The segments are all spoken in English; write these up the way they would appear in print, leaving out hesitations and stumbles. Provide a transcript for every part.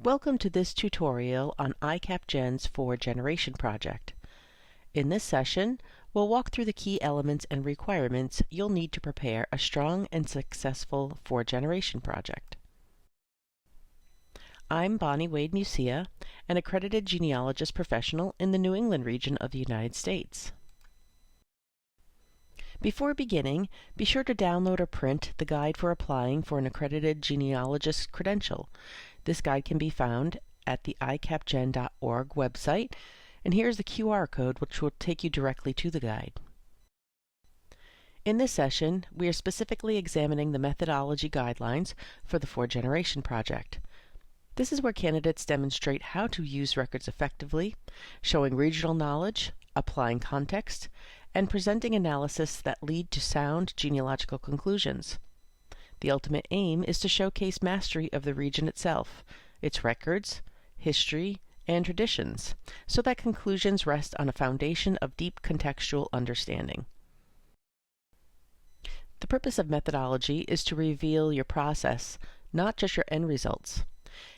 Welcome to this tutorial on iCapGen's Forward Generation project. In this session, we'll walk through the key elements and requirements you'll need to prepare a strong and successful Forward Generation project. I'm Bonnie Wade Musia, an accredited genealogist professional in the New England region of the United States. Before beginning, be sure to download or print the guide for applying for an accredited genealogist credential. This guide can be found at the iCapGen.org website, and here's the QR code which will take you directly to the guide. In this session, we are specifically examining the methodology guidelines for the Forward Generation project. This is where candidates demonstrate how to use records effectively, showing regional knowledge, applying context, and presenting analysis that lead to sound genealogical conclusions. The ultimate aim is to showcase mastery of the region itself, its records, history, and traditions, so that conclusions rest on a foundation of deep contextual understanding. The purpose of methodology is to reveal your process, not just your end results.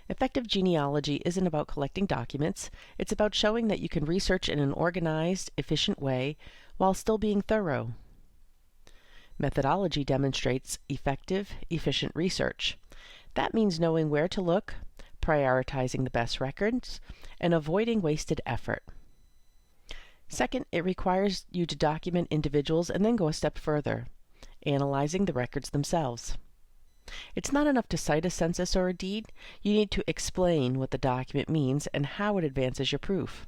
Effective genealogy isn't about collecting documents, it's about showing that you can research in an organized, efficient way while still being thorough. Methodology demonstrates effective, efficient research. That means knowing where to look, prioritizing the best records, and avoiding wasted effort. Second, it requires you to document individuals and then go a step further, analyzing the records themselves. It's not enough to cite a census or a deed. You need to explain what the document means and how it advances your proof.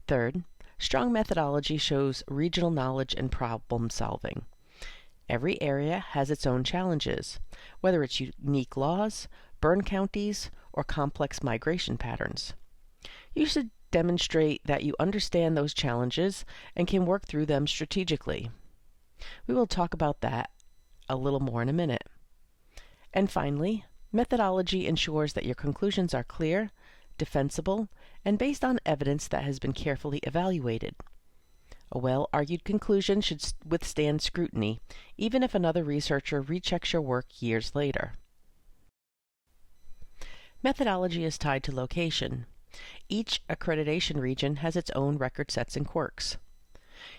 Third, strong methodology shows regional knowledge and problem solving. Every area has its own challenges, whether it's unique laws, burn counties, or complex migration patterns. You should demonstrate that you understand those challenges and can work through them strategically. We will talk about that a little more in a minute. And finally, methodology ensures that your conclusions are clear, defensible, and based on evidence that has been carefully evaluated. A well-argued conclusion should withstand scrutiny, even if another researcher rechecks your work years later. Methodology is tied to location. Each accreditation region has its own record sets and quirks.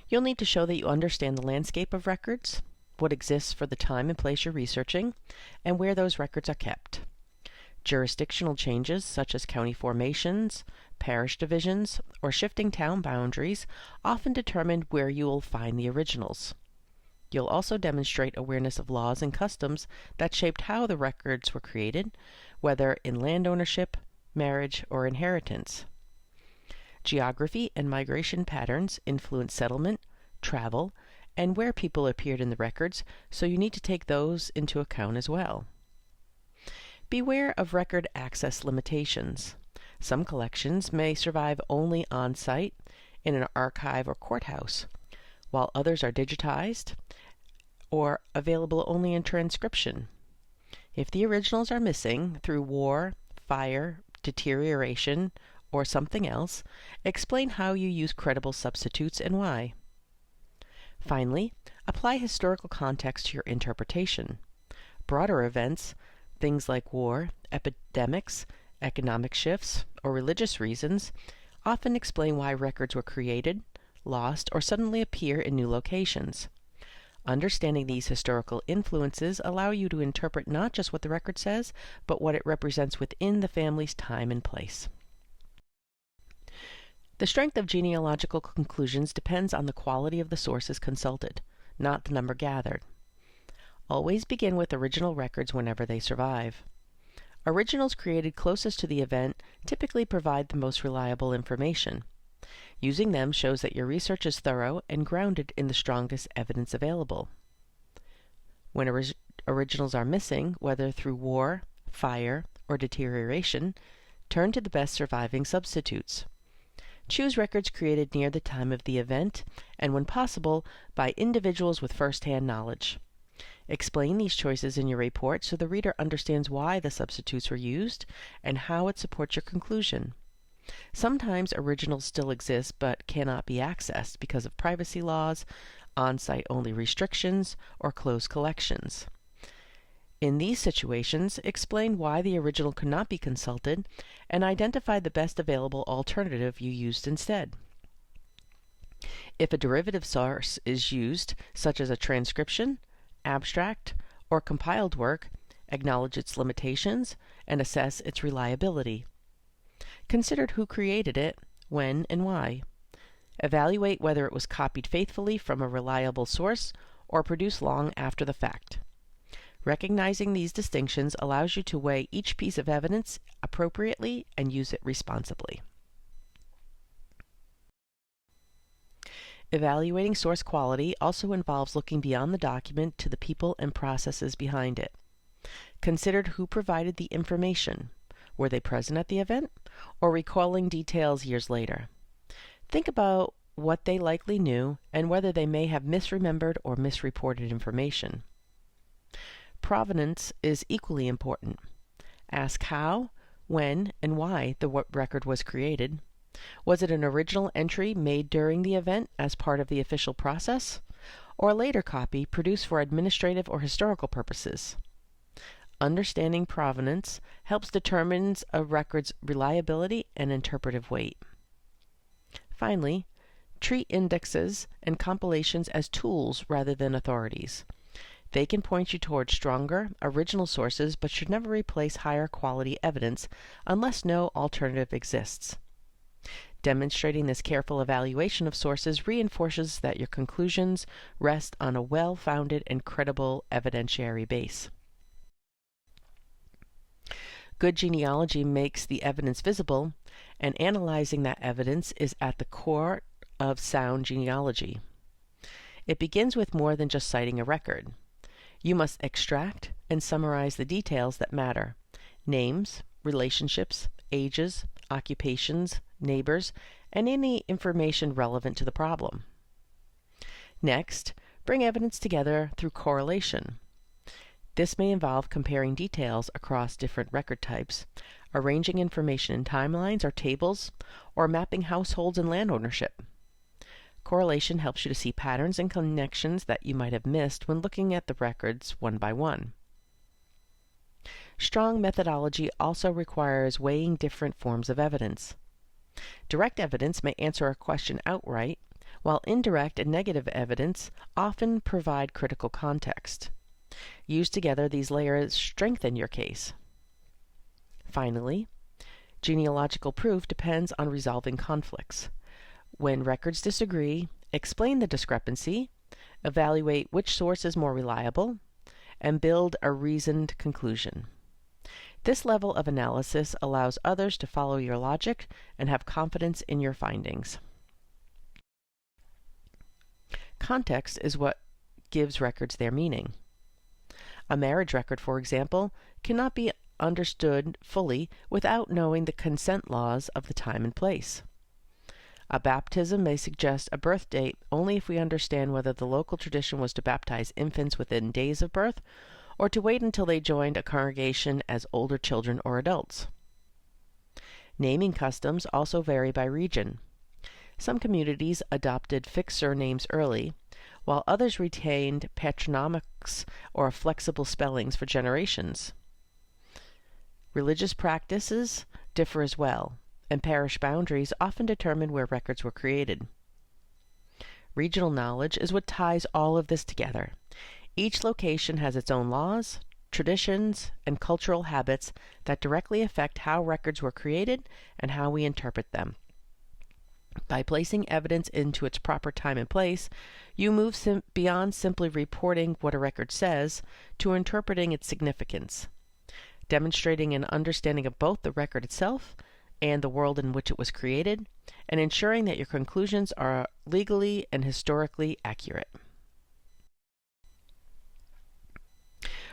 You'll need to show that you understand the landscape of records, what exists for the time and place you're researching, and where those records are kept. Jurisdictional changes, such as county formations, parish divisions, or shifting town boundaries, often determine where you will find the originals. You'll also demonstrate awareness of laws and customs that shaped how the records were created, whether in land ownership, marriage, or inheritance. Geography and migration patterns influence settlement, travel, and where people appeared in the records, so you need to take those into account as well. Beware of record access limitations. Some collections may survive only on-site, in an archive or courthouse, while others are digitized or available only in transcription. If the originals are missing through war, fire, deterioration, or something else, explain how you use credible substitutes and why. Finally, apply historical context to your interpretation. Broader events, things like war, epidemics, economic shifts, or religious reasons, often explain why records were created, lost, or suddenly appear in new locations. Understanding these historical influences allow you to interpret not just what the record says, but what it represents within the family's time and place. The strength of genealogical conclusions depends on the quality of the sources consulted, not the number gathered. Always begin with original records whenever they survive. Originals created closest to the event typically provide the most reliable information. Using them shows that your research is thorough and grounded in the strongest evidence available. When originals are missing, whether through war, fire, or deterioration, turn to the best surviving substitutes. Choose records created near the time of the event, and when possible, by individuals with first-hand knowledge. Explain these choices in your report so the reader understands why the substitutes were used and how it supports your conclusion. Sometimes originals still exist but cannot be accessed because of privacy laws, on-site only restrictions, or closed collections. In these situations, explain why the original could not be consulted and identify the best available alternative you used instead. If a derivative source is used, such as a transcription, abstract, or compiled work, acknowledge its limitations and assess its reliability. Consider who created it, when, and why. Evaluate whether it was copied faithfully from a reliable source or produced long after the fact. Recognizing these distinctions allows you to weigh each piece of evidence appropriately and use it responsibly. Evaluating source quality also involves looking beyond the document to the people and processes behind it. Consider who provided the information. Were they present at the event, or recalling details years later? Think about what they likely knew and whether they may have misremembered or misreported information. Provenance is equally important. Ask how, when, and why the record was created. Was it an original entry made during the event as part of the official process, or a later copy produced for administrative or historical purposes? Understanding provenance helps determine a record's reliability and interpretive weight. Finally, treat indexes and compilations as tools rather than authorities. They can point you towards stronger, original sources, but should never replace higher quality evidence unless no alternative exists. Demonstrating this careful evaluation of sources reinforces that your conclusions rest on a well-founded and credible evidentiary base. Good genealogy makes the evidence visible, and analyzing that evidence is at the core of sound genealogy. It begins with more than just citing a record. You must extract and summarize the details that matter: names, relationships, ages, occupations, neighbors, and any information relevant to the problem. Next, bring evidence together through correlation. This may involve comparing details across different record types, arranging information in timelines or tables, or mapping households and land ownership. Correlation helps you to see patterns and connections that you might have missed when looking at the records one by one. Strong methodology also requires weighing different forms of evidence. Direct evidence may answer a question outright, while indirect and negative evidence often provide critical context. Used together, these layers strengthen your case. Finally, genealogical proof depends on resolving conflicts. When records disagree, explain the discrepancy, evaluate which source is more reliable, and build a reasoned conclusion. This level of analysis allows others to follow your logic and have confidence in your findings. Context is what gives records their meaning. A marriage record, for example, cannot be understood fully without knowing the consent laws of the time and place. A baptism may suggest a birth date only if we understand whether the local tradition was to baptize infants within days of birth, or to wait until they joined a congregation as older children or adults. Naming customs also vary by region. Some communities adopted fixed surnames early, while others retained patronymics or flexible spellings for generations. Religious practices differ as well, and parish boundaries often determine where records were created. Regional knowledge is what ties all of this together. Each location has its own laws, traditions, and cultural habits that directly affect how records were created and how we interpret them. By placing evidence into its proper time and place, you move beyond simply reporting what a record says to interpreting its significance, demonstrating an understanding of both the record itself and the world in which it was created, and ensuring that your conclusions are legally and historically accurate.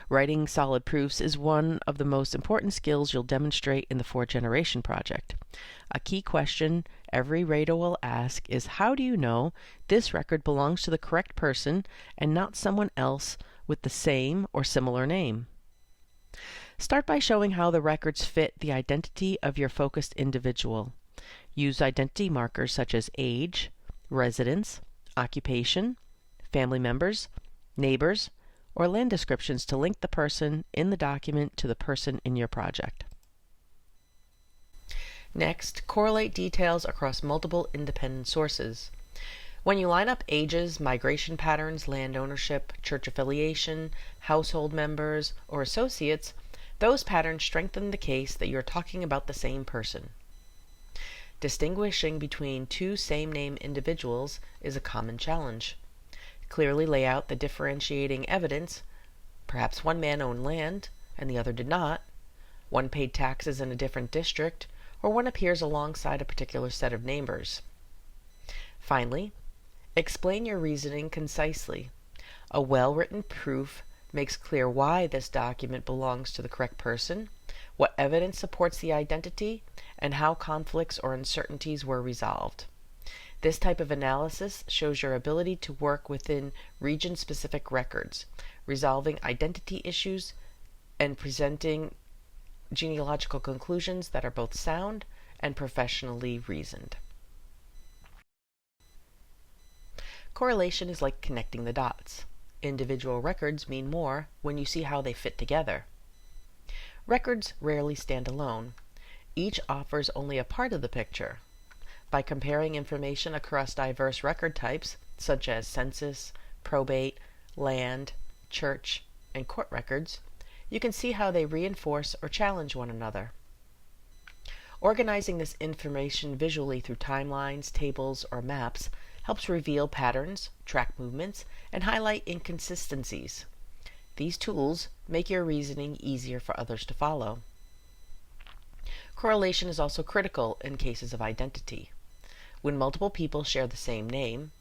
Writing solid proofs is one of the most important skills you'll demonstrate in the 4Generation project. A key question every Rado will ask is, how do you know this record belongs to the correct person and not someone else with the same or similar name? Start by showing how the records fit the identity of your focused individual. Use identity markers such as age, residence, occupation, family members, neighbors, or land descriptions to link the person in the document to the person in your project. Next, correlate details across multiple independent sources. When you line up ages, migration patterns, land ownership, church affiliation, household members, or associates, those patterns strengthen the case that you're talking about the same person. Distinguishing between two same-name individuals is a common challenge. Clearly lay out the differentiating evidence. Perhaps one man owned land and the other did not. One paid taxes in a different district, or one appears alongside a particular set of neighbors. Finally, explain your reasoning concisely. A well-written proof makes clear why this document belongs to the correct person, what evidence supports the identity, and how conflicts or uncertainties were resolved. This type of analysis shows your ability to work within region-specific records, resolving identity issues and presenting genealogical conclusions that are both sound and professionally reasoned. Correlation is like connecting the dots. Individual records mean more when you see how they fit together. Records rarely stand alone. Each offers only a part of the picture. By comparing information across diverse record types, such as census, probate, land, church, and court records, you can see how they reinforce or challenge one another. Organizing this information visually through timelines, tables, or maps helps reveal patterns, track movements, and highlight inconsistencies. These tools make your reasoning easier for others to follow. Correlation is also critical in cases of identity. When multiple people share the same name,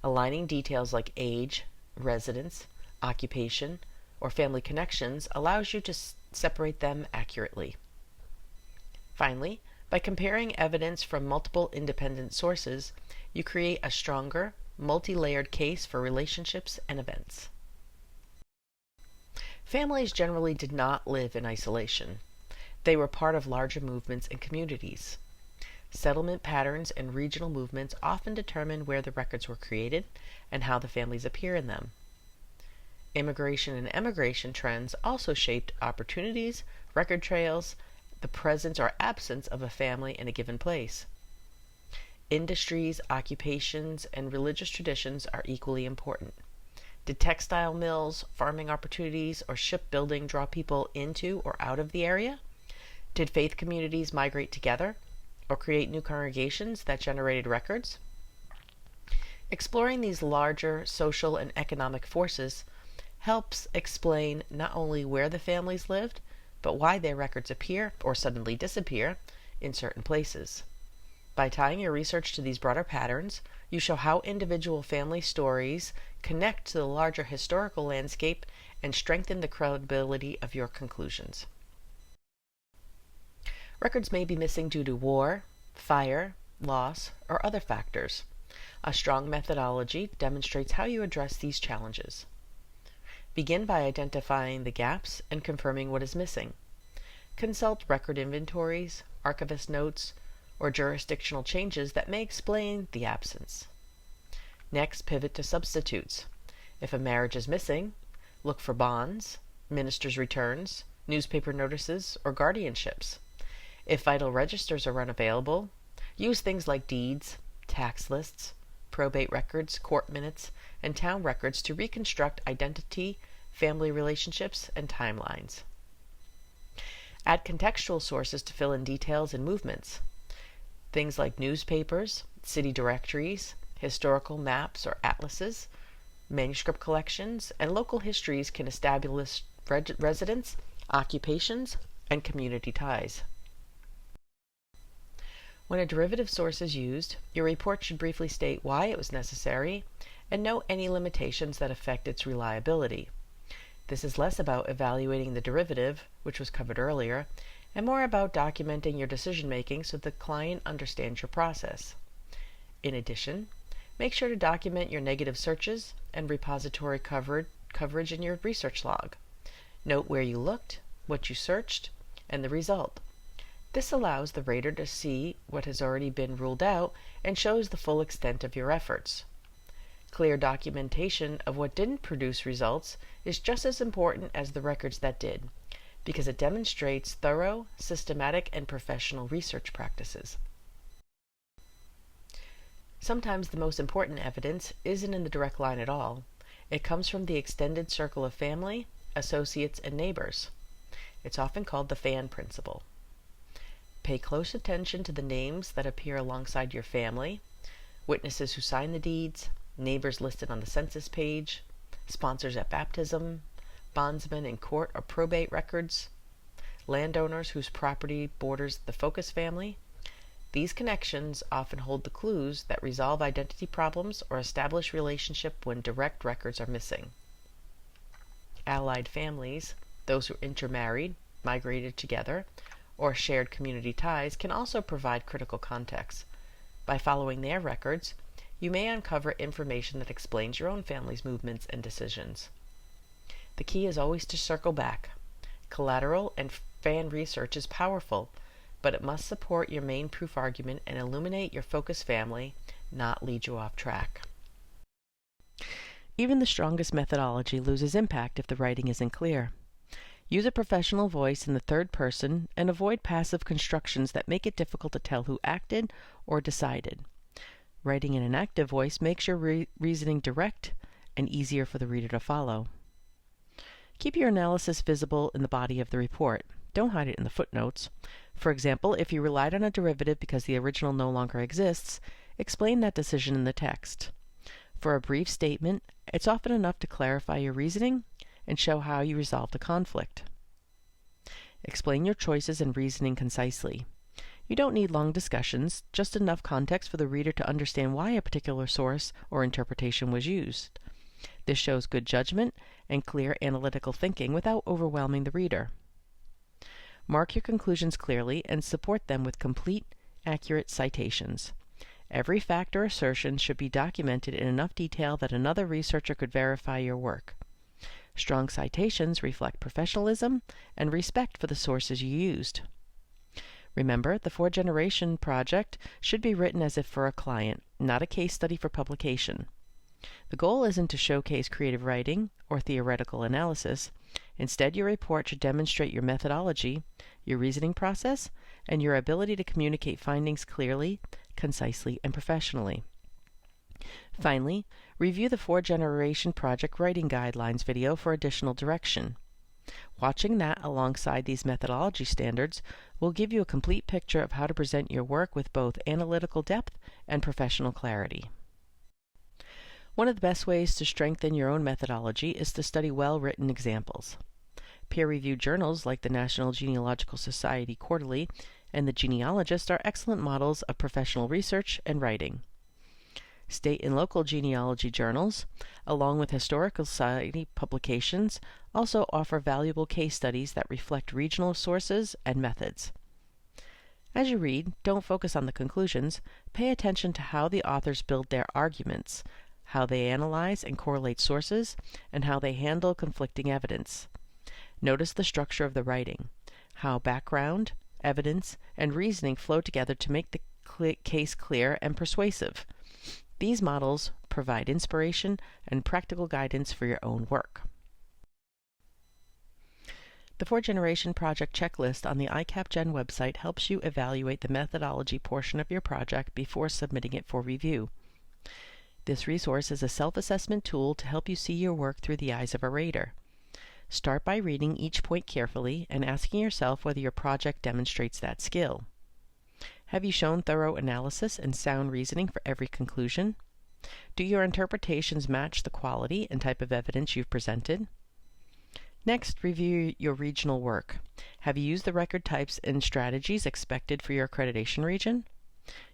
aligning details like age, residence, occupation, or family connections allows you to separate them accurately. Finally, by comparing evidence from multiple independent sources, you create a stronger, multi-layered case for relationships and events. Families generally did not live in isolation. They were part of larger movements and communities. Settlement patterns and regional movements often determine where the records were created and how the families appear in them. Immigration and emigration trends also shaped opportunities, record trails, the presence or absence of a family in a given place. Industries, occupations, and religious traditions are equally important. Did textile mills, farming opportunities, or shipbuilding draw people into or out of the area? Did faith communities migrate together or create new congregations that generated records? Exploring these larger social and economic forces helps explain not only where the families lived, but why their records appear or suddenly disappear in certain places. By tying your research to these broader patterns, you show how individual family stories connect to the larger historical landscape and strengthen the credibility of your conclusions. Records may be missing due to war, fire, loss, or other factors. A strong methodology demonstrates how you address these challenges. Begin by identifying the gaps and confirming what is missing. Consult record inventories, archivist notes, or jurisdictional changes that may explain the absence. Next, pivot to substitutes. If a marriage is missing, look for bonds, minister's returns, newspaper notices, or guardianships. If vital registers are unavailable, use things like deeds, tax lists, probate records, court minutes, and town records to reconstruct identity, family relationships, and timelines. Add contextual sources to fill in details and movements. Things like newspapers, city directories, historical maps or atlases, manuscript collections, and local histories can establish residence, occupations, and community ties. When a derivative source is used, your report should briefly state why it was necessary and note any limitations that affect its reliability. This is less about evaluating the derivative, which was covered earlier, and more about documenting your decision-making so the client understands your process. In addition, make sure to document your negative searches and repository coverage in your research log. Note where you looked, what you searched, and the result. This allows the rater to see what has already been ruled out and shows the full extent of your efforts. Clear documentation of what didn't produce results is just as important as the records that did, because it demonstrates thorough, systematic, and professional research practices. Sometimes the most important evidence isn't in the direct line at all. It comes from the extended circle of family, associates, and neighbors. It's often called the FAN principle. Pay close attention to the names that appear alongside your family, witnesses who sign the deeds, neighbors listed on the census page, sponsors at baptism, bondsmen in court or probate records, landowners whose property borders the focus family. These connections often hold the clues that resolve identity problems or establish relationship when direct records are missing. Allied families, those who intermarried, migrated together, or shared community ties, can also provide critical context. By following their records, you may uncover information that explains your own family's movements and decisions. The key is always to circle back. Collateral and FAN research is powerful, but it must support your main proof argument and illuminate your focus family, not lead you off track. Even the strongest methodology loses impact if the writing isn't clear. Use a professional voice in the third person and avoid passive constructions that make it difficult to tell who acted or decided. Writing in an active voice makes your reasoning direct and easier for the reader to follow. Keep your analysis visible in the body of the report. Don't hide it in the footnotes. For example, if you relied on a derivative because the original no longer exists, explain that decision in the text. For a brief statement, it's often enough to clarify your reasoning and show how you resolved a conflict. Explain your choices and reasoning concisely. You don't need long discussions, just enough context for the reader to understand why a particular source or interpretation was used. This shows good judgment and clear analytical thinking without overwhelming the reader. Mark your conclusions clearly and support them with complete, accurate citations. Every fact or assertion should be documented in enough detail that another researcher could verify your work. Strong citations reflect professionalism and respect for the sources you used. Remember, the 4Generation project should be written as if for a client, not a case study for publication. The goal isn't to showcase creative writing or theoretical analysis. Instead, your report should demonstrate your methodology, your reasoning process, and your ability to communicate findings clearly, concisely, and professionally. Finally, review the 4Generation project writing guidelines video for additional direction. Watching that alongside these methodology standards will give you a complete picture of how to present your work with both analytical depth and professional clarity. One of the best ways to strengthen your own methodology is to study well-written examples. Peer-reviewed journals like the National Genealogical Society Quarterly and The Genealogist are excellent models of professional research and writing. State and local genealogy journals, along with historical society publications, also offer valuable case studies that reflect regional sources and methods. As you read, don't focus on the conclusions. Pay attention to how the authors build their arguments, how they analyze and correlate sources, and how they handle conflicting evidence. Notice the structure of the writing, how background, evidence, and reasoning flow together to make the case clear and persuasive. These models provide inspiration and practical guidance for your own work. The 4Generation project checklist on the ICAPGen website helps you evaluate the methodology portion of your project before submitting it for review. This resource is a self-assessment tool to help you see your work through the eyes of a rater. Start by reading each point carefully and asking yourself whether your project demonstrates that skill. Have you shown thorough analysis and sound reasoning for every conclusion? Do your interpretations match the quality and type of evidence you've presented? Next, review your regional work. Have you used the record types and strategies expected for your accreditation region?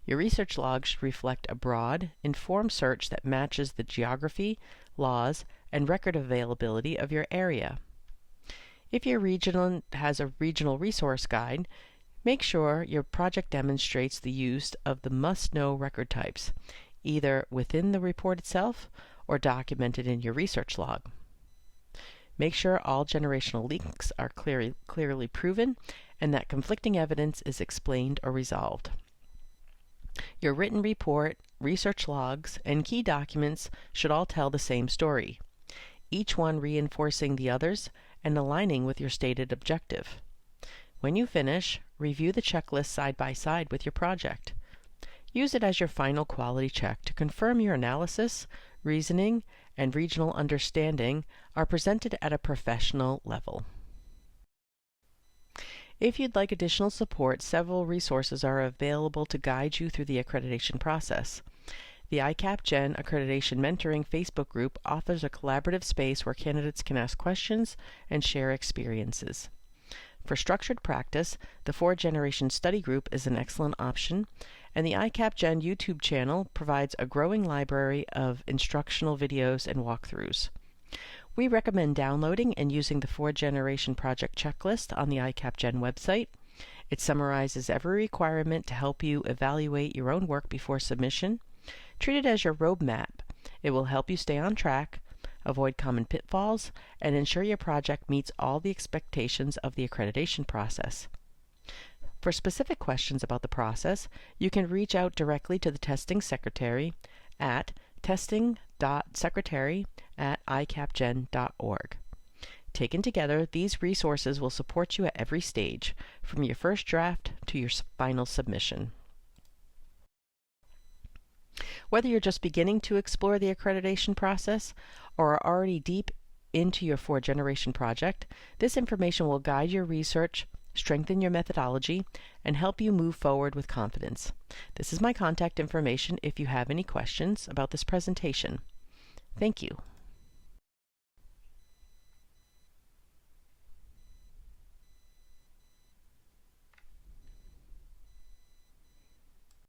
Your research log should reflect a broad, informed search that matches the geography, laws, and record availability of your area. If your region has a regional resource guide, make sure your project demonstrates the use of the must-know record types, either within the report itself or documented in your research log. Make sure all generational links are clearly proven and that conflicting evidence is explained or resolved. Your written report, research logs, and key documents should all tell the same story, each one reinforcing the others and aligning with your stated objective. When you finish, review the checklist side by side with your project. Use it as your final quality check to confirm your analysis, reasoning, and regional understanding are presented at a professional level. If you'd like additional support, several resources are available to guide you through the accreditation process. The ICAP-Gen Accreditation Mentoring Facebook group offers a collaborative space where candidates can ask questions and share experiences. For structured practice, the 4Generation Study Group is an excellent option, and the ICAP-Gen YouTube channel provides a growing library of instructional videos and walkthroughs. We recommend downloading and using the 4Generation Project Checklist on the ICAP-Gen website. It summarizes every requirement to help you evaluate your own work before submission. Treat it as your roadmap. It will help you stay on track, avoid common pitfalls, and ensure your project meets all the expectations of the accreditation process. For specific questions about the process, you can reach out directly to the testing secretary at testing.secretary@icapgen.org. Taken together, these resources will support you at every stage, from your first draft to your final submission. Whether you're just beginning to explore the accreditation process or are already deep into your 4Generation project, this information will guide your research, strengthen your methodology, and help you move forward with confidence. This is my contact information if you have any questions about this presentation. Thank you.